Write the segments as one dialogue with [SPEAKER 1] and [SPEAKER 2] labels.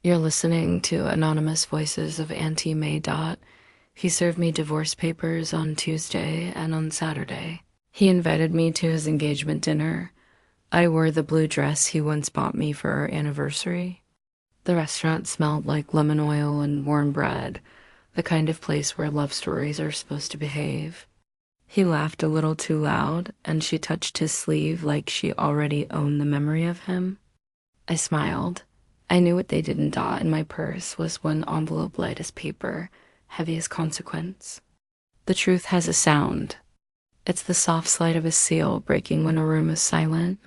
[SPEAKER 1] You're listening to Anonymous Voices of Auntie May. He served me divorce papers on Tuesday and on Saturday. He invited me to his engagement dinner. I wore the blue dress he once bought me for our anniversary. The restaurant smelled like lemon oil and warm bread, the kind of place where love stories are supposed to behave. He laughed a little too loud, and she touched his sleeve like she already owned the memory of him. I smiled. I knew what they didn't dot in my purse was one envelope light as paper, heavy as consequence. The truth has a sound. It's the soft slide of a seal breaking when a room is silent.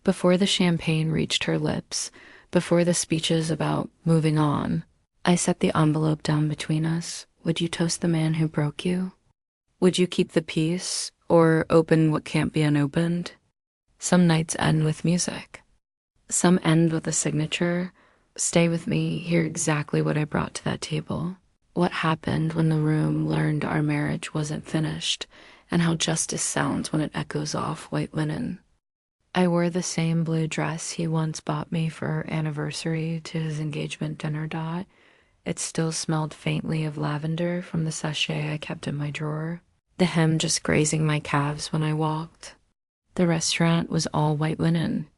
[SPEAKER 1] Before the champagne reached her lips, before the speeches about moving on, I set the envelope down between us. Would you toast the man who broke you? Would you keep the peace, or open what can't be unopened? Some nights end with music. Some end with a signature. Stay with me, hear exactly what I brought to that table. What happened when the room learned our marriage wasn't finished, and how justice sounds when it echoes off white linen. I wore the same blue dress he once bought me for our anniversary to his engagement dinner. It still smelled faintly of lavender from the sachet I kept in my drawer, the hem just grazing my calves when I walked. The restaurant was all white linen.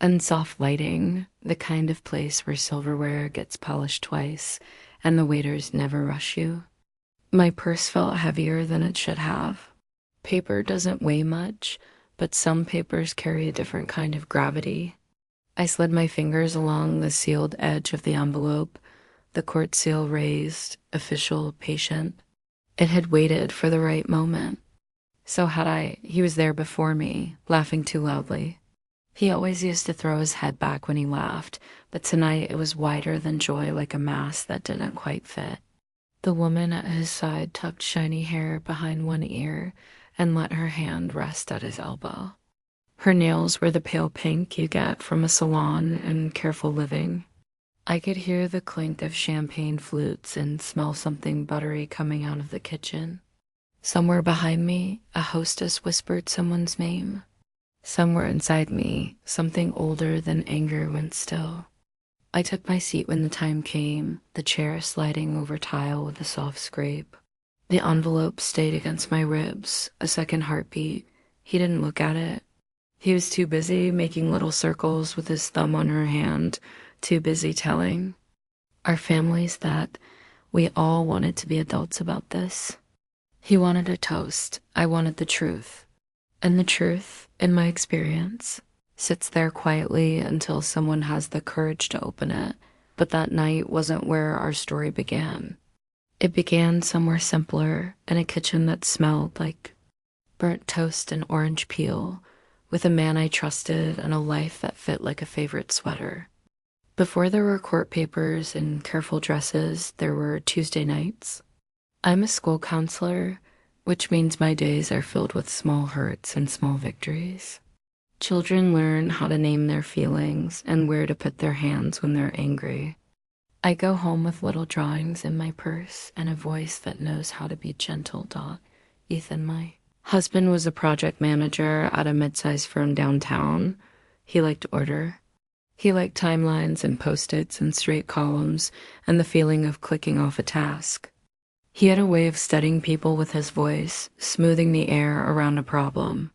[SPEAKER 1] And soft lighting, the kind of place where silverware gets polished twice and the waiters never rush you. My purse felt heavier than it should have. Paper doesn't weigh much, but some papers carry a different kind of gravity. I slid my fingers along the sealed edge of the envelope, the court seal raised, official, patient. It had waited for the right moment. So had I. He was there before me, laughing too loudly. He always used to throw his head back when he laughed, but tonight it was wider than joy, like a mask that didn't quite fit. The woman at his side tucked shiny hair behind one ear and let her hand rest at his elbow. Her nails were the pale pink you get from a salon in Careful Living. I could hear the clink of champagne flutes and smell something buttery coming out of the kitchen. Somewhere behind me, a hostess whispered someone's name. Somewhere inside me, something older than anger went still. I took my seat when the time came, the chair sliding over tile with a soft scrape. The envelope stayed against my ribs, a second heartbeat. He didn't look at it. He was too busy making little circles with his thumb on her hand, too busy telling our families that we all wanted to be adults about this. He wanted a toast. I wanted the truth. And the truth, in my experience, sits there quietly until someone has the courage to open it. But that night wasn't where our story began. It began somewhere simpler, in a kitchen that smelled like burnt toast and orange peel, with a man I trusted and a life that fit like a favorite sweater. Before there were court papers and careful dresses, there were Tuesday nights. I'm a school counselor, which means my days are filled with small hurts and small victories. Children learn how to name their feelings and where to put their hands when they're angry. I go home with little drawings in my purse and a voice that knows how to be gentle. Ethan, my husband, was a project manager at a mid-sized firm downtown. He liked order. He liked timelines and post-its and straight columns and the feeling of clicking off a task. He had a way of studying people with his voice, smoothing the air around a problem.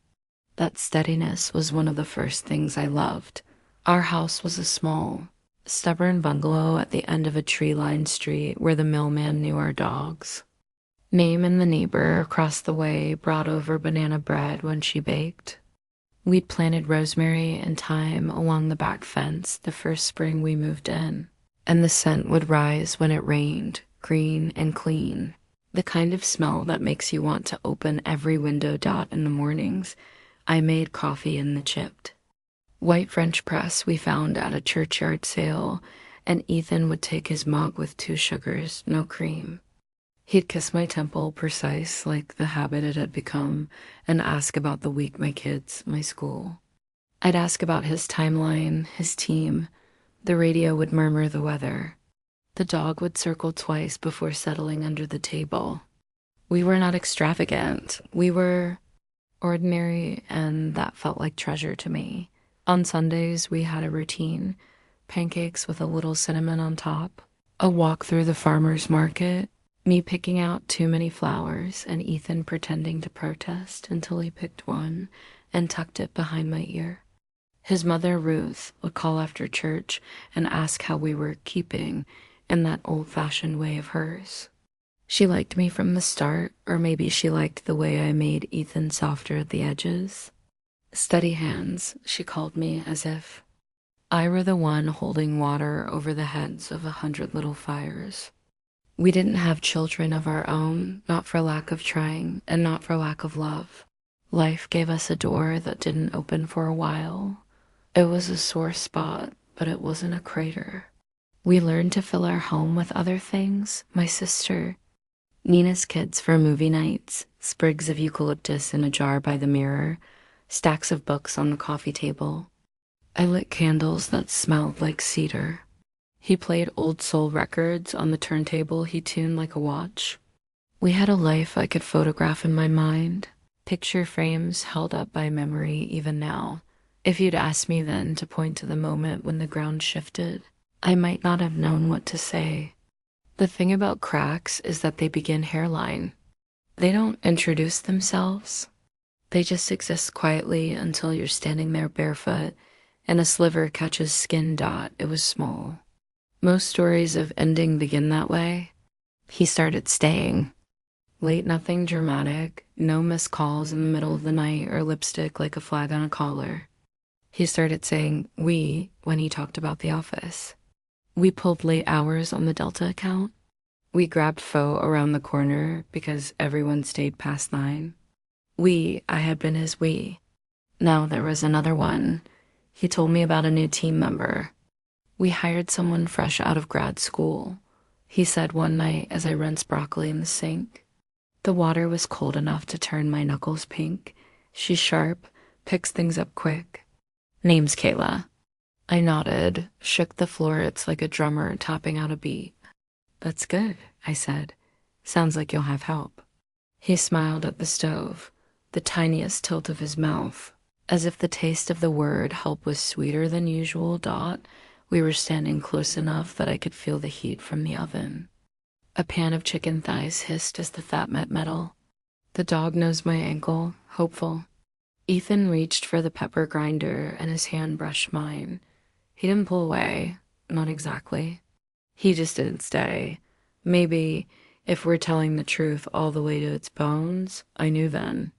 [SPEAKER 1] That steadiness was one of the first things I loved. Our house was a small, stubborn bungalow at the end of a tree-lined street where the mailman knew our dogs. Mame and the neighbor across the way brought over banana bread when she baked. We'd planted rosemary and thyme along the back fence the first spring we moved in, and the scent would rise when it rained, green and clean, the kind of smell that makes you want to open every window in the mornings. I made coffee in the chipped white French press we found at a churchyard sale, and Ethan would take his mug with 2 sugars, no cream. He'd kiss my temple, precise like the habit it had become, and ask about the week, my kids, my school. I'd ask about his timeline, his team. The radio would murmur the weather. The dog would circle twice before settling under the table. We were not extravagant. We were ordinary, and that felt like treasure to me. On Sundays, we had a routine. pancakes with a little cinnamon on top, a walk through the farmer's market, me picking out too many flowers, and Ethan pretending to protest until he picked one and tucked it behind my ear. His mother, Ruth, would call after church and ask how we were keeping in that old-fashioned way of hers. She liked me from the start, or maybe she liked the way I made Ethan softer at the edges. Steady hands, she called me, as if I were the one holding water over the heads of 100 little fires. We didn't have children of our own, not for lack of trying, and not for lack of love. Life gave us a door that didn't open for a while. It was a sore spot, but it wasn't a crater. We learned to fill our home with other things, my sister, Nina's kids for movie nights, sprigs of eucalyptus in a jar by the mirror, stacks of books on the coffee table. I lit candles that smelled like cedar. He played old soul records on the turntable he tuned like a watch. We had a life I could photograph in my mind, picture frames held up by memory even now. If you'd asked me then to point to the moment when the ground shifted, I might not have known what to say. The thing about cracks is that they begin hairline. They don't introduce themselves. They just exist quietly until you're standing there barefoot and a sliver catches skin dot. It was small. Most stories of ending begin that way. He started staying. Late, nothing dramatic, no missed calls in the middle of the night or lipstick like a flag on a collar. He started saying we when he talked about the office. We pulled late hours on the Delta account. We grabbed pho around the corner because everyone stayed past 9. I had been his we. Now there was another one. He told me about a new team member. We hired someone fresh out of grad school. He said one night as I rinsed broccoli in the sink. The water was cold enough to turn my knuckles pink. She's sharp, picks things up quick. Name's Kayla. I nodded, shook the floor. It's like a drummer tapping out a beat. That's good, I said. Sounds like you'll have help. He smiled at the stove, the tiniest tilt of his mouth, as if the taste of the word help was sweeter than usual. We were standing close enough that I could feel the heat from the oven. A pan of chicken thighs hissed as the fat met metal. The dog nosed my ankle, hopeful. Ethan reached for the pepper grinder and his hand brushed mine. He didn't pull away, not exactly. He just didn't stay. Maybe, if we're telling the truth all the way to its bones, I knew then.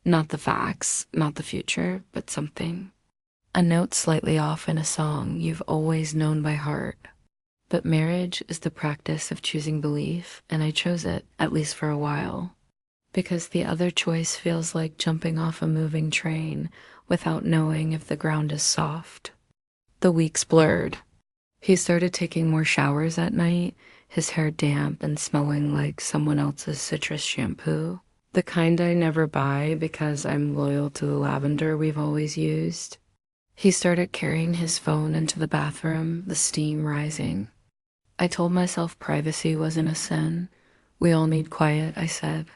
[SPEAKER 1] Not the facts, not the future, but something. A note slightly off in a song you've always known by heart. But marriage is the practice of choosing belief, and I chose it, at least for a while. Because the other choice feels like jumping off a moving train without knowing if the ground is soft. The weeks blurred. He started taking more showers at night, his hair damp and smelling like someone else's citrus shampoo. The kind I never buy because I'm loyal to the lavender we've always used. He started carrying his phone into the bathroom, the steam rising. I told myself privacy wasn't a sin. We all need quiet, I said.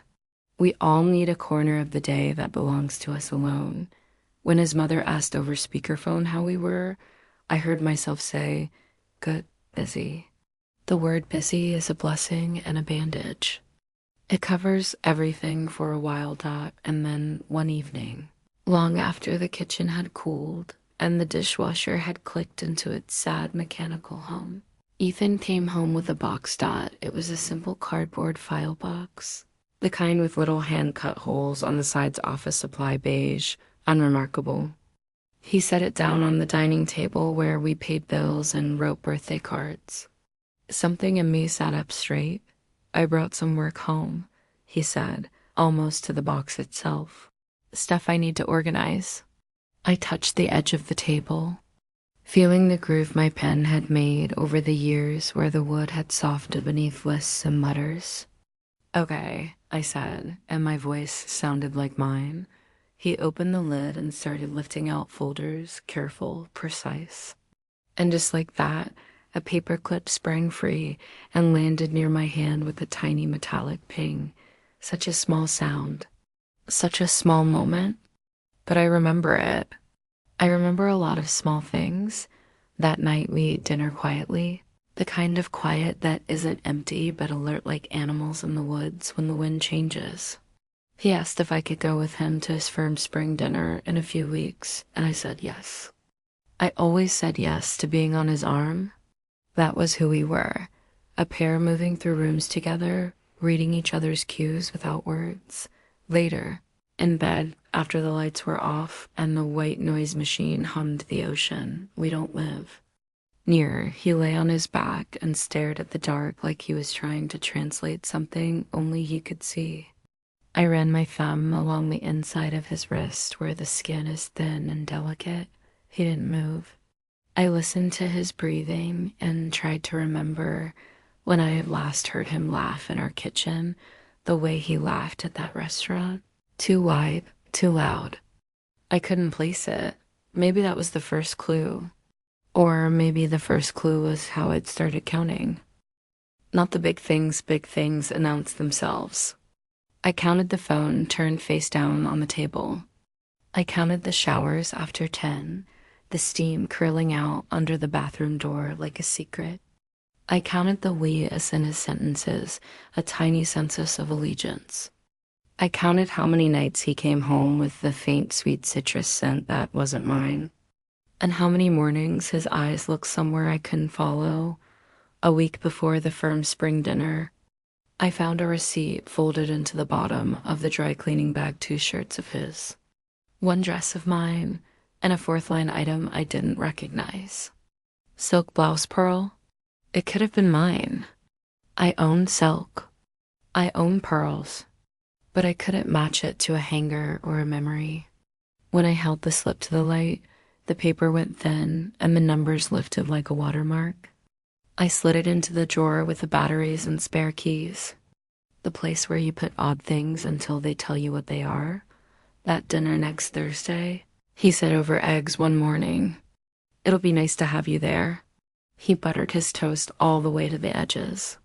[SPEAKER 1] We all need a corner of the day that belongs to us alone. When his mother asked over speakerphone how we were, I heard myself say, good, busy. The word busy is a blessing and a bandage. It covers everything for a while, and then one evening, long after the kitchen had cooled and the dishwasher had clicked into its sad mechanical hum, Ethan came home with a box. It was a simple cardboard file box, the kind with little hand-cut holes on the sides, office supply beige, unremarkable. He set it down on the dining table where we paid bills and wrote birthday cards. Something in me sat up straight. I brought some work home, he said, almost to the box itself. Stuff I need to organize. I touched the edge of the table, feeling the groove my pen had made over the years where the wood had softened beneath lists and mutters. Okay, I said, and my voice sounded like mine. He opened the lid and started lifting out folders, careful, precise. And just like that, a paperclip sprang free and landed near my hand with a tiny metallic ping. Such a small sound. Such a small moment. But I remember it. I remember a lot of small things. That night, we ate dinner quietly. The kind of quiet that isn't empty but alert like animals in the woods when the wind changes. He asked if I could go with him to his firm spring dinner in a few weeks, and I said yes. I always said yes to being on his arm. That was who we were, a pair moving through rooms together, reading each other's cues without words. Later, in bed, after the lights were off and the white noise machine hummed the ocean, we don't live. Nearer, he lay on his back and stared at the dark like he was trying to translate something only he could see. I ran my thumb along the inside of his wrist where the skin is thin and delicate. He didn't move. I listened to his breathing and tried to remember when I had last heard him laugh in our kitchen, the way he laughed at that restaurant. Too wide, too loud. I couldn't place it. Maybe that was the first clue. Or maybe the first clue was how I'd started counting. Not the big things announce themselves. I counted the phone turned face down on the table. I counted the showers after 10, the steam curling out under the bathroom door like a secret. I counted the we as in his sentences, a tiny census of allegiance. I counted how many nights he came home with the faint sweet citrus scent that wasn't mine, and how many mornings his eyes looked somewhere I couldn't follow. A week before the firm spring dinner, I found a receipt folded into the bottom of the dry cleaning bag 2 shirts of his. One dress of mine, and a 4th line item I didn't recognize. Silk blouse pearl? It could have been mine. I owned silk. I owned pearls. But I couldn't match it to a hanger or a memory. When I held the slip to the light, the paper went thin and the numbers lifted like a watermark. I slid it into the drawer with the batteries and spare keys. The place where you put odd things until they tell you what they are. That dinner next Thursday, he said over eggs one morning. It'll be nice to have you there. He buttered his toast all the way to the edges.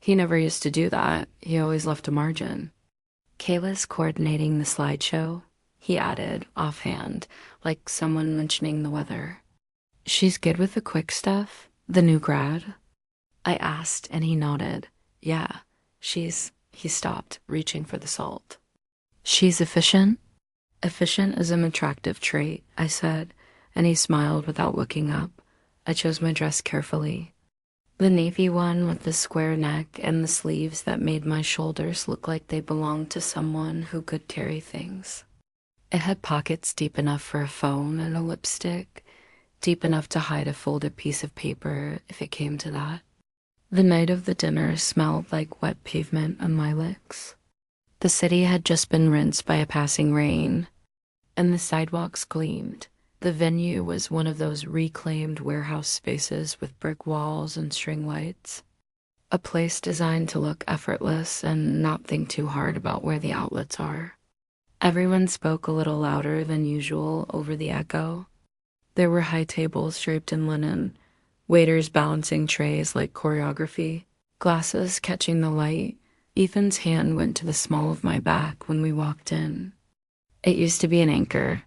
[SPEAKER 1] He never used to do that. He always left a margin. Kayla's coordinating the slideshow, he added, offhand, like someone mentioning the weather. She's good with the quick stuff, the new grad? I asked, and he nodded. Yeah, he stopped, reaching for the salt. She's efficient? Efficient is an attractive trait, I said, and he smiled without looking up. I chose my dress carefully. The navy one with the square neck and the sleeves that made my shoulders look like they belonged to someone who could carry things. It had pockets deep enough for a phone and a lipstick, deep enough to hide a folded piece of paper if it came to that. The night of the dinner smelled like wet pavement and lilacs. The city had just been rinsed by a passing rain, and the sidewalks gleamed. The venue was one of those reclaimed warehouse spaces with brick walls and string lights. A place designed to look effortless and not think too hard about where the outlets are. Everyone spoke a little louder than usual over the echo. There were high tables draped in linen, waiters balancing trays like choreography, glasses catching the light. Ethan's hand went to the small of my back when we walked in. It used to be an anchor.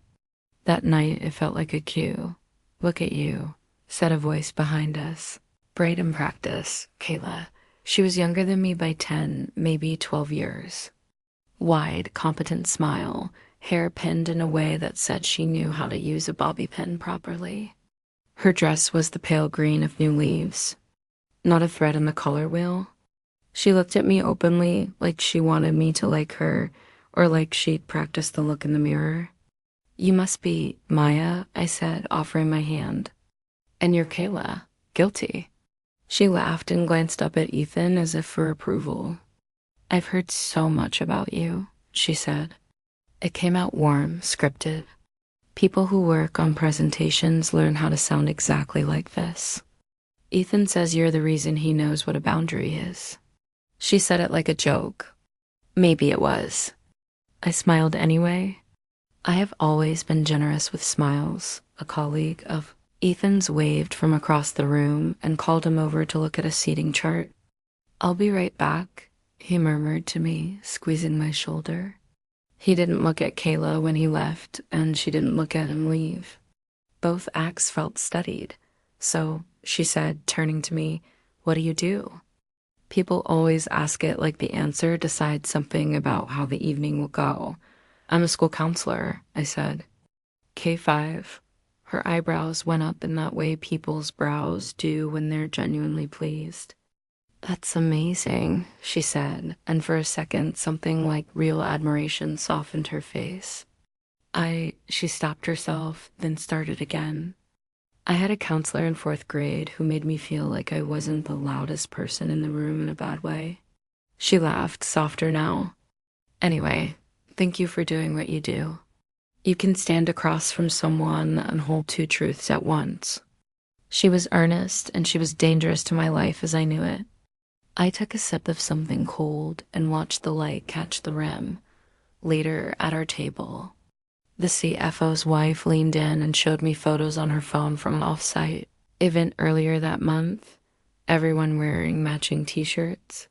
[SPEAKER 1] That night, it felt like a cue. Look at you, said a voice behind us. Braid in practice, Kayla. She was younger than me by 10, maybe 12 years. Wide, competent smile, hair pinned in a way that said she knew how to use a bobby pin properly. Her dress was the pale green of new leaves. Not a thread in the color wheel. She looked at me openly, like she wanted me to like her, or like she'd practiced the look in the mirror. You must be Maya, I said, offering my hand. And you're Kayla. Guilty. She laughed and glanced up at Ethan as if for approval. I've heard so much about you, she said. It came out warm, scripted. People who work on presentations learn how to sound exactly like this. Ethan says you're the reason he knows what a boundary is. She said it like a joke. Maybe it was. I smiled anyway. I have always been generous with smiles, a colleague of Ethan's waved from across the room and called him over to look at a seating chart. I'll be right back, he murmured to me, squeezing my shoulder. He didn't look at Kayla when he left, and she didn't look at him leave. Both acts felt studied. So, she said, turning to me, what do you do? People always ask it like the answer decides something about how the evening will go. I'm a school counselor, I said. K5. Her eyebrows went up in that way people's brows do when they're genuinely pleased. That's amazing, she said, and for a second something like real admiration softened her face. She stopped herself, then started again. I had a counselor in fourth grade who made me feel like I wasn't the loudest person in the room in a bad way. She laughed, softer now. Anyway, thank you for doing what you do. You can stand across from someone and hold two truths at once. She was earnest, and she was dangerous to my life as I knew it. I took a sip of something cold and watched the light catch the rim. Later, at our table, the CFO's wife leaned in and showed me photos on her phone from an off-site event earlier that month. Everyone wearing matching t-shirts.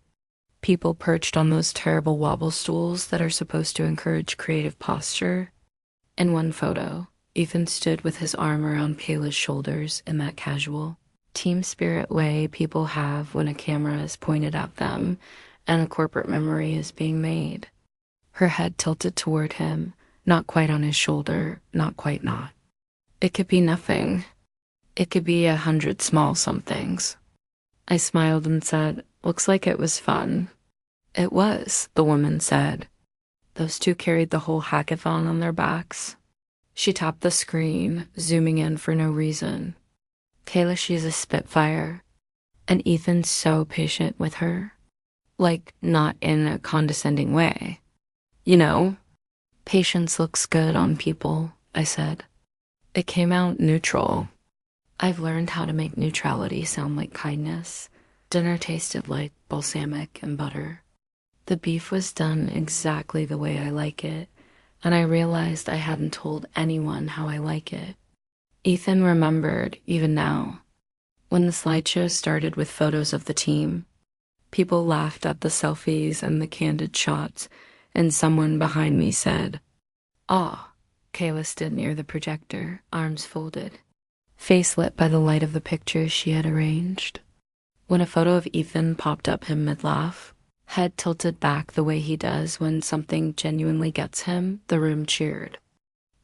[SPEAKER 1] People perched on those terrible wobble stools that are supposed to encourage creative posture. In one photo, Ethan stood with his arm around Kayla's shoulders in that casual, team spirit way people have when a camera is pointed at them and a corporate memory is being made. Her head tilted toward him, not quite on his shoulder, not quite not. It could be nothing. It could be 100 small somethings. I smiled and said, looks like it was fun. It was, the woman said. Those two carried the whole hackathon on their backs. She tapped the screen, zooming in for no reason. Kayla, she's a spitfire. And Ethan's so patient with her. Like, not in a condescending way. You know, patience looks good on people, I said. It came out neutral. I've learned how to make neutrality sound like kindness. Dinner tasted like balsamic and butter. The beef was done exactly the way I like it, and I realized I hadn't told anyone how I like it. Ethan remembered, even now. When the slideshow started with photos of the team, people laughed at the selfies and the candid shots, and someone behind me said, "Ah." Kayla stood near the projector, arms folded, face lit by the light of the pictures she had arranged. When a photo of Ethan popped up him mid-laugh, head tilted back the way he does when something genuinely gets him, the room cheered.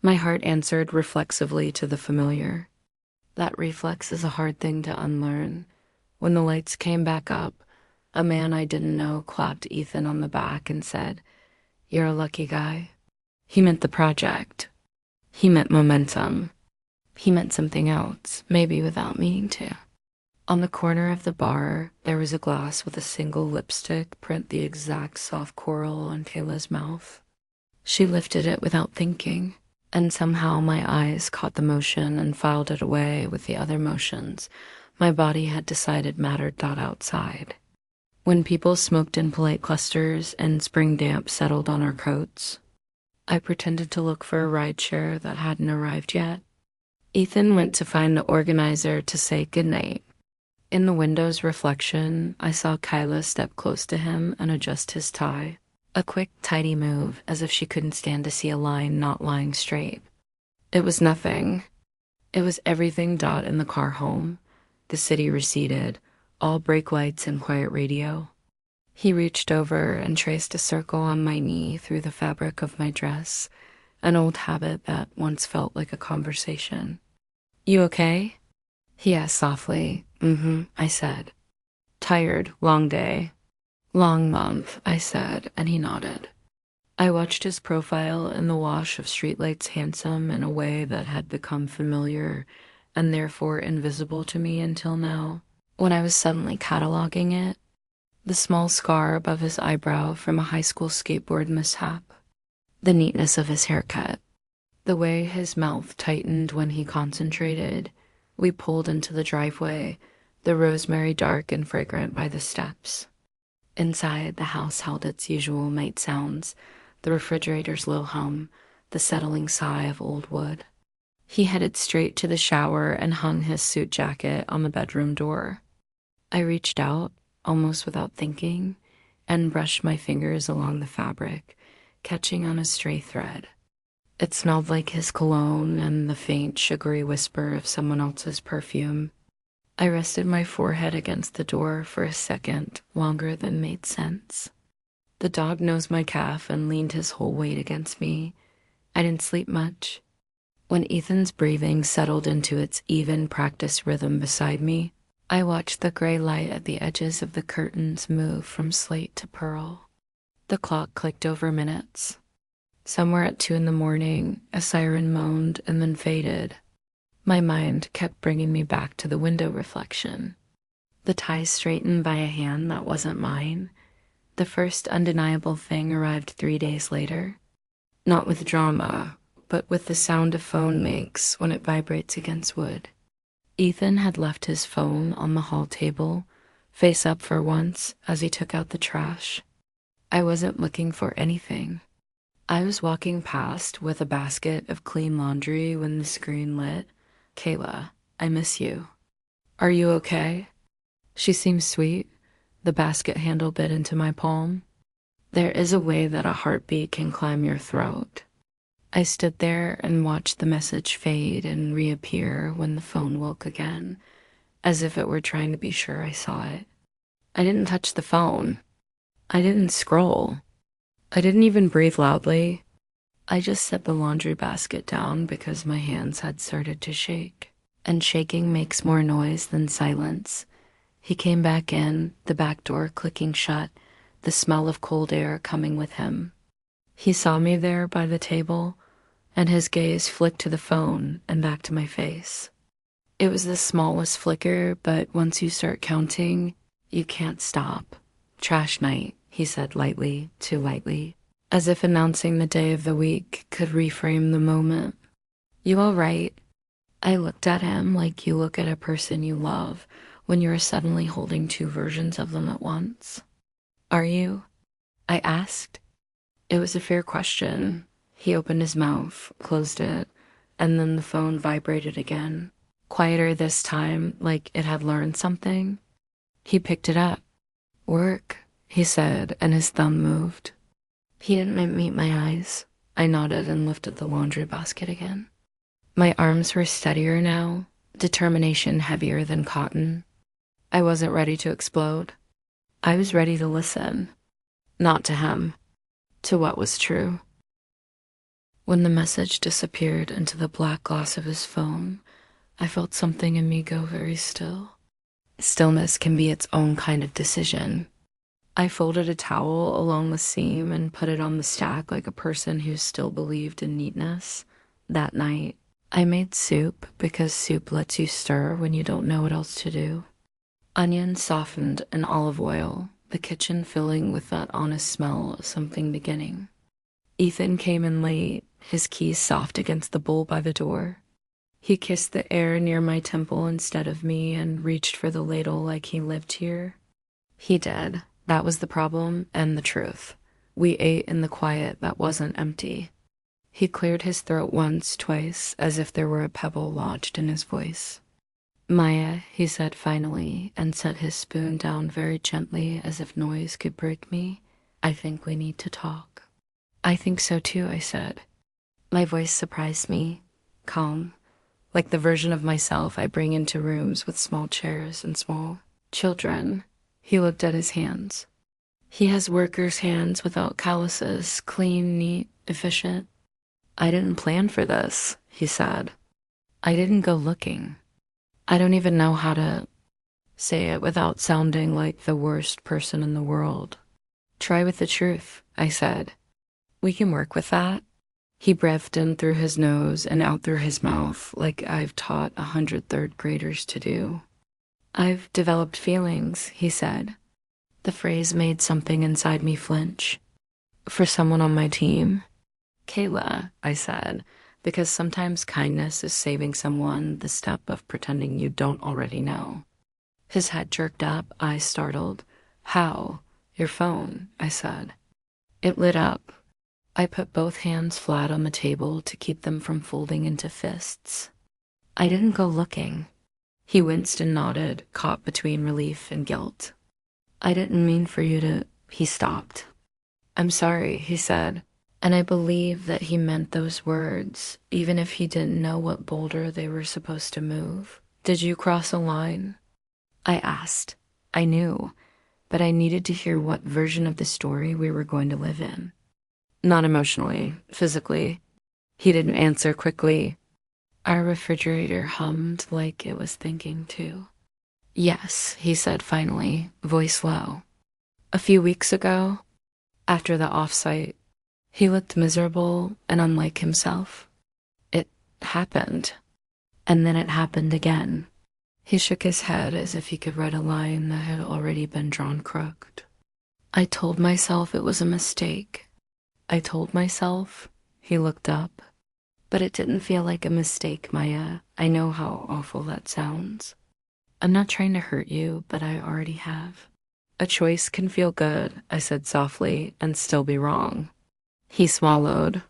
[SPEAKER 1] My heart answered reflexively to the familiar. That reflex is a hard thing to unlearn. When the lights came back up, a man I didn't know clapped Ethan on the back and said, "You're a lucky guy." He meant the project. He meant momentum. He meant something else, maybe without meaning to. On the corner of the bar, there was a glass with a single lipstick print the exact soft coral on Kayla's mouth. She lifted it without thinking, and somehow my eyes caught the motion and filed it away with the other motions my body had decided mattered outside. When people smoked in polite clusters and spring damp settled on our coats, I pretended to look for a rideshare that hadn't arrived yet. Ethan went to find the organizer to say goodnight. In the window's reflection, I saw Kyla step close to him and adjust his tie. A quick, tidy move, as if she couldn't stand to see a line not lying straight. It was nothing. It was everything. In the car home. The city receded, all brake lights and quiet radio. He reached over and traced a circle on my knee through the fabric of my dress, an old habit that once felt like a conversation. "You okay?" He asked softly. I said. "Tired, long day." "Long month," I said, and he nodded. I watched his profile in the wash of streetlights, handsome in a way that had become familiar and therefore invisible to me until now, when I was suddenly cataloging it. The small scar above his eyebrow from a high school skateboard mishap, the neatness of his haircut, the way his mouth tightened when he concentrated. We pulled into the driveway, the rosemary dark and fragrant by the steps. Inside, the house held its usual night sounds, the refrigerator's low hum, the settling sigh of old wood. He headed straight to the shower and hung his suit jacket on the bedroom door. I reached out, almost without thinking, and brushed my fingers along the fabric, catching on a stray thread. It smelled like his cologne and the faint, sugary whisper of someone else's perfume. I rested my forehead against the door for a second longer than made sense. The dog nosed my calf and leaned his whole weight against me. I didn't sleep much. When Ethan's breathing settled into its even practice rhythm beside me, I watched the gray light at the edges of the curtains move from slate to pearl. The clock clicked over minutes. Somewhere at 2 in the morning, a siren moaned and then faded. My mind kept bringing me back to the window reflection. The tie straightened by a hand that wasn't mine. The first undeniable thing arrived 3 days later. Not with drama, but with the sound a phone makes when it vibrates against wood. Ethan had left his phone on the hall table, face up for once, as he took out the trash. I wasn't looking for anything. I was walking past with a basket of clean laundry when the screen lit. "Kayla, I miss you. Are you okay?" She seemed sweet. The basket handle bit into my palm. There is a way that a heartbeat can climb your throat. I stood there and watched the message fade and reappear when the phone woke again, as if it were trying to be sure I saw it. I didn't touch the phone. I didn't scroll. I didn't even breathe loudly. I just set the laundry basket down because my hands had started to shake. And shaking makes more noise than silence. He came back in, the back door clicking shut, the smell of cold air coming with him. He saw me there by the table, and his gaze flicked to the phone and back to my face. It was the smallest flicker, but once you start counting, you can't stop. "Trash night," he said lightly, too lightly, as if announcing the day of the week could reframe the moment. "You all right?" I looked at him like you look at a person you love when you are suddenly holding two versions of them at once. "Are you?" I asked. It was a fair question. He opened his mouth, closed it, and then the phone vibrated again, quieter this time, like it had learned something. He picked it up. "Work," he said, and his thumb moved. He didn't meet my eyes. I nodded and lifted the laundry basket again. My arms were steadier now, determination heavier than cotton. I wasn't ready to explode. I was ready to listen. Not to him. To what was true. When the message disappeared into the black gloss of his phone, I felt something in me go very still. Stillness can be its own kind of decision. I folded a towel along the seam and put it on the stack like a person who still believed in neatness. That night, I made soup because soup lets you stir when you don't know what else to do. Onions softened in olive oil, the kitchen filling with that honest smell of something beginning. Ethan came in late, his keys soft against the bowl by the door. He kissed the air near my temple instead of me and reached for the ladle like he lived here. He did. That was the problem and the truth. We ate in the quiet that wasn't empty. He cleared his throat once, twice, as if there were a pebble lodged in his voice. "Maya," he said finally, and set his spoon down very gently as if noise could break me. "I think we need to talk." "I think so too," I said. My voice surprised me, calm, like the version of myself I bring into rooms with small chairs and small children. He looked at his hands. He has worker's hands without calluses, clean, neat, efficient. "I didn't plan for this," he said. "I didn't go looking. I don't even know how to say it without sounding like the worst person in the world." "Try with the truth," I said. "We can work with that." He breathed in through his nose and out through his mouth like I've taught 100 third graders to do. "I've developed feelings," he said. The phrase made something inside me flinch. "For someone on my team." "Kayla," I said, because sometimes kindness is saving someone the step of pretending you don't already know. His head jerked up, eyes startled. "How?" "Your phone," I said. It lit up. I put both hands flat on the table to keep them from folding into fists. "I didn't go looking." He winced and nodded, caught between relief and guilt. "I didn't mean for you to—" He stopped. "I'm sorry," he said, and I believe that he meant those words, even if he didn't know what boulder they were supposed to move. "Did you cross a line?" I asked. I knew, but I needed to hear what version of the story we were going to live in. Not emotionally, physically. He didn't answer quickly. Our refrigerator hummed like it was thinking too. Yes, he said finally, voice low. A few weeks ago, after the offsite, he looked miserable and unlike himself. It happened. And then it happened again. He shook his head as if he could read a line that had already been drawn crooked. I told myself it was a mistake. I told myself. He looked up. But it didn't feel like a mistake, Maya. I know how awful that sounds. I'm not trying to hurt you, but I already have. A choice can feel good, I said softly, and still be wrong. He swallowed.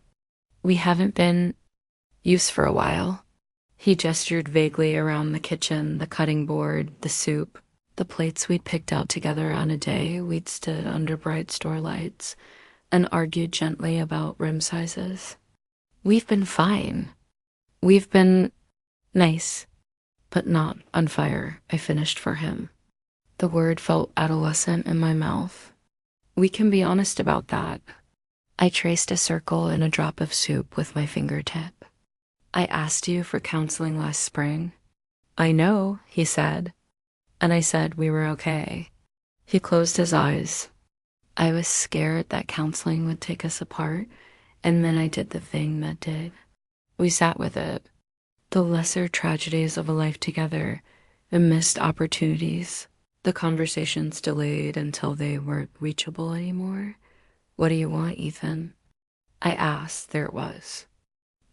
[SPEAKER 1] We haven't been used for a while. He gestured vaguely around the kitchen, the cutting board, the soup, the plates we'd picked out together on a day we'd stood under bright store lights and argued gently about rim sizes. We've been fine. We've been nice, but not on fire, I finished for him. The word felt adolescent in my mouth. We can be honest about that. I traced a circle in a drop of soup with my fingertip. I asked you for counseling last spring. I know, he said. And I said we were okay. He closed his eyes. I was scared that counseling would take us apart, and then I did the thing that did. We sat with it. The lesser tragedies of a life together, the missed opportunities, the conversations delayed until they weren't reachable anymore. What do you want, Ethan? I asked. There it was.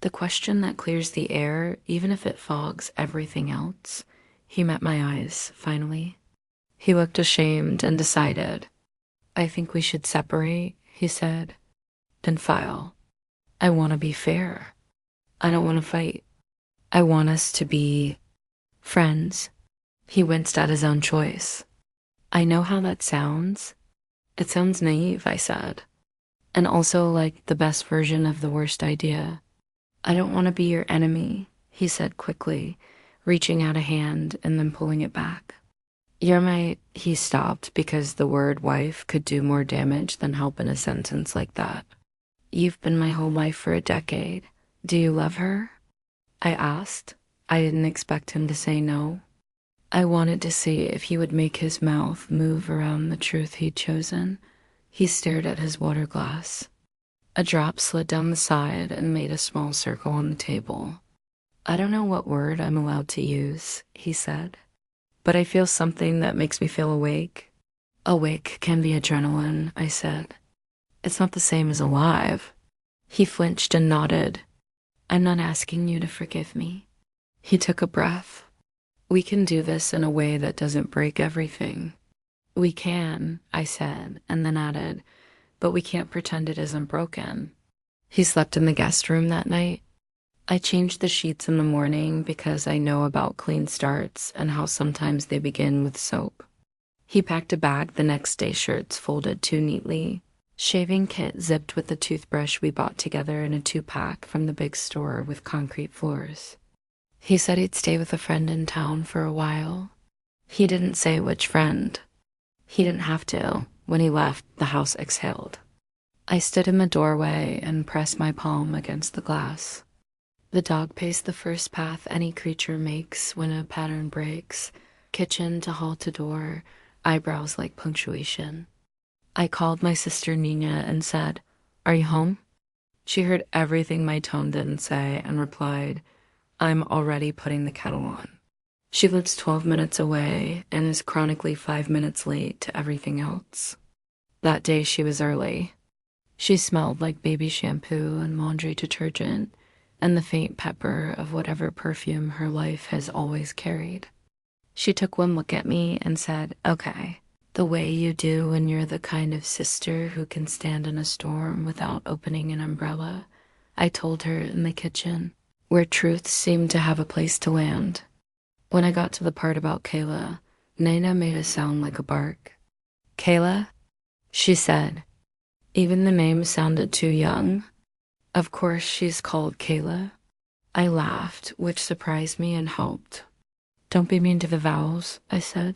[SPEAKER 1] The question that clears the air, even if it fogs everything else. He met my eyes, finally. He looked ashamed and decided. I think we should separate, he said. Then file. I want to be fair. I don't want to fight. I want us to be friends. He winced at his own choice. I know how that sounds. It sounds naive, I said. And also like the best version of the worst idea. I don't want to be your enemy, he said quickly, reaching out a hand and then pulling it back. He stopped because the word wife could do more damage than help in a sentence like that. You've been my whole life for a decade. Do you love her? I asked. I didn't expect him to say no. I wanted to see if he would make his mouth move around the truth he'd chosen. He stared at his water glass. A drop slid down the side and made a small circle on the table. I don't know what word I'm allowed to use, he said, but I feel something that makes me feel awake. Awake can be adrenaline, I said. It's not the same as alive. He flinched and nodded. I'm not asking you to forgive me. He took a breath. We can do this in a way that doesn't break everything. We can, I said, and then added, but we can't pretend it isn't broken. He slept in the guest room that night. I changed the sheets in the morning because I know about clean starts and how sometimes they begin with soap. He packed a bag the next day, shirts folded too neatly, shaving kit zipped with the toothbrush we bought together in a 2-pack from the big store with concrete floors. He said he'd stay with a friend in town for a while. He didn't say which friend. He didn't have to. When he left, the house exhaled. I stood in the doorway and pressed my palm against the glass. The dog paced the first path any creature makes when a pattern breaks, kitchen to hall to door, eyebrows like punctuation. I called my sister Nina and said, "Are you home?" She heard everything my tone didn't say and replied, "I'm already putting the kettle on." She lives 12 minutes away and is chronically 5 minutes late to everything else. That day she was early. She smelled like baby shampoo and laundry detergent and the faint pepper of whatever perfume her life has always carried. She took one look at me and said, "Okay, the way you do when you're the kind of sister who can stand in a storm without opening an umbrella," I told her in the kitchen, where truth seemed to have a place to land. When I got to the part about Kayla, Nina made a sound like a bark. "Kayla?" she said. Even the name sounded too young. Of course she's called Kayla. I laughed, which surprised me and helped. "Don't be mean to the vowels," I said.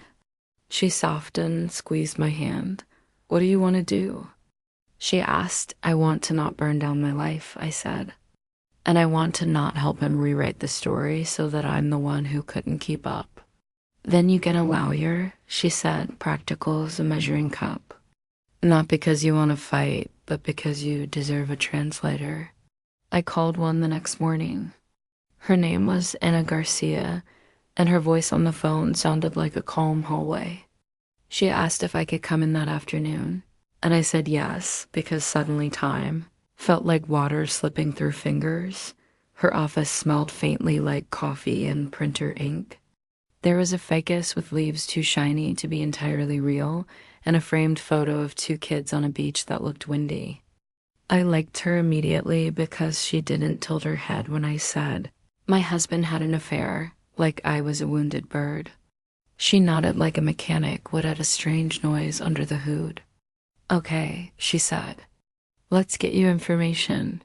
[SPEAKER 1] She softened, squeezed my hand. What do you want to do? She asked. I want to not burn down my life, I said. And I want to not help him rewrite the story so that I'm the one who couldn't keep up. Then you get a lawyer, she said, practical as a measuring cup. Not because you want to fight, but because you deserve a translator. I called one the next morning. Her name was Anna Garcia, and her voice on the phone sounded like a calm hallway. She asked if I could come in that afternoon, and I said yes, because suddenly time felt like water slipping through fingers. Her office smelled faintly like coffee and printer ink. There was a ficus with leaves too shiny to be entirely real, and a framed photo of two kids on a beach that looked windy. I liked her immediately because she didn't tilt her head when I said, my husband had an affair, like I was a wounded bird. She nodded like a mechanic would at a strange noise under the hood. Okay, she said. Let's get you information.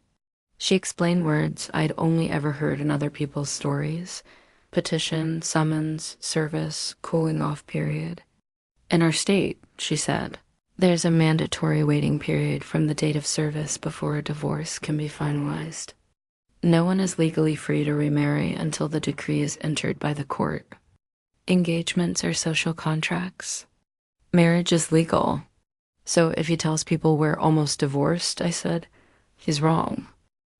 [SPEAKER 1] She explained words I'd only ever heard in other people's stories. Petition, summons, service, cooling off period. In our state, she said, there's a mandatory waiting period from the date of service before a divorce can be finalized. No one is legally free to remarry until the decree is entered by the court. Engagements are social contracts. Marriage is legal. So if he tells people we're almost divorced, I said, he's wrong.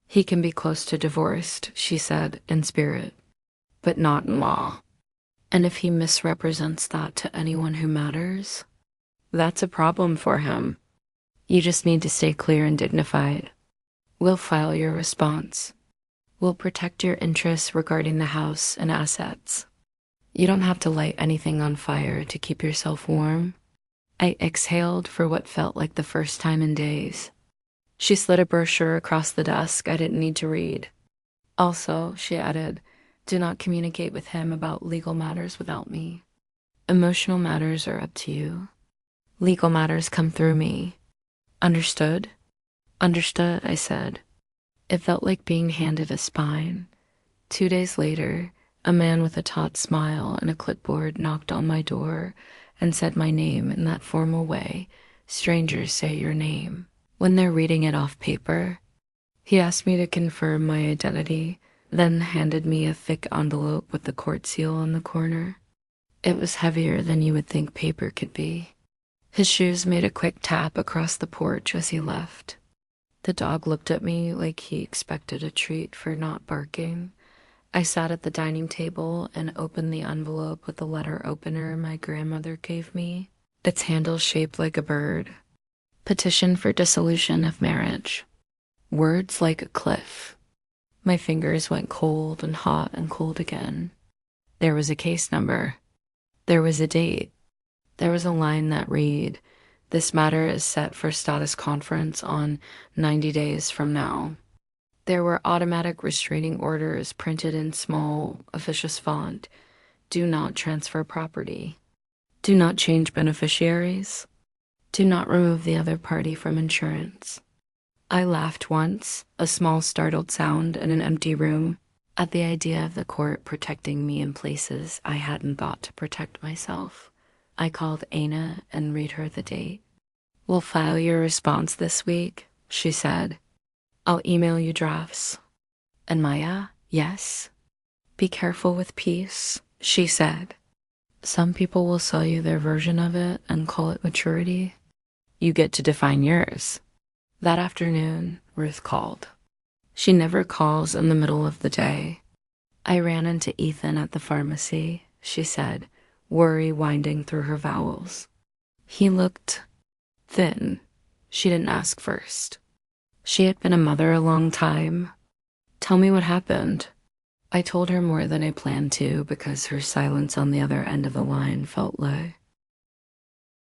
[SPEAKER 1] He can be close to divorced, she said, in spirit, but not in law. And if he misrepresents that to anyone who matters, that's a problem for him. You just need to stay clear and dignified. We'll file your response. We'll protect your interests regarding the house and assets. You don't have to light anything on fire to keep yourself warm. I exhaled for what felt like the first time in days. She slid a brochure across the desk I didn't need to read. Also, she added, do not communicate with him about legal matters without me. Emotional matters are up to you. Legal matters come through me. Understood? Understood, I said. It felt like being handed a spine. 2 days later, a man with a taut smile and a clipboard knocked on my door and said my name in that formal way strangers say your name when they're reading it off paper. He asked me to confirm my identity, then handed me a thick envelope with the court seal on the corner. It was heavier than you would think paper could be. His shoes made a quick tap across the porch as he left. The dog looked at me like he expected a treat for not barking. I sat at the dining table and opened the envelope with the letter opener my grandmother gave me, its handle shaped like a bird. Petition for dissolution of marriage. Words like a cliff. My fingers went cold and hot and cold again. There was a case number. There was a date. There was a line that read, this matter is set for status conference on 90 days from now. There were automatic restraining orders printed in small, officious font. Do not transfer property. Do not change beneficiaries. Do not remove the other party from insurance. I laughed once, a small startled sound in an empty room, at the idea of the court protecting me in places I hadn't thought to protect myself. I called Anna and read her the date. We'll file your response this week, she said. I'll email you drafts. And Maya, yes. Be careful with peace, she said. Some people will sell you their version of it and call it maturity. You get to define yours. That afternoon, Ruth called. She never calls in the middle of the day. I ran into Ethan at the pharmacy, she said, worry winding through her vowels. He looked thin. She didn't ask first. She had been a mother a long time. Tell me what happened. I told her more than I planned to because her silence on the other end of the line felt low.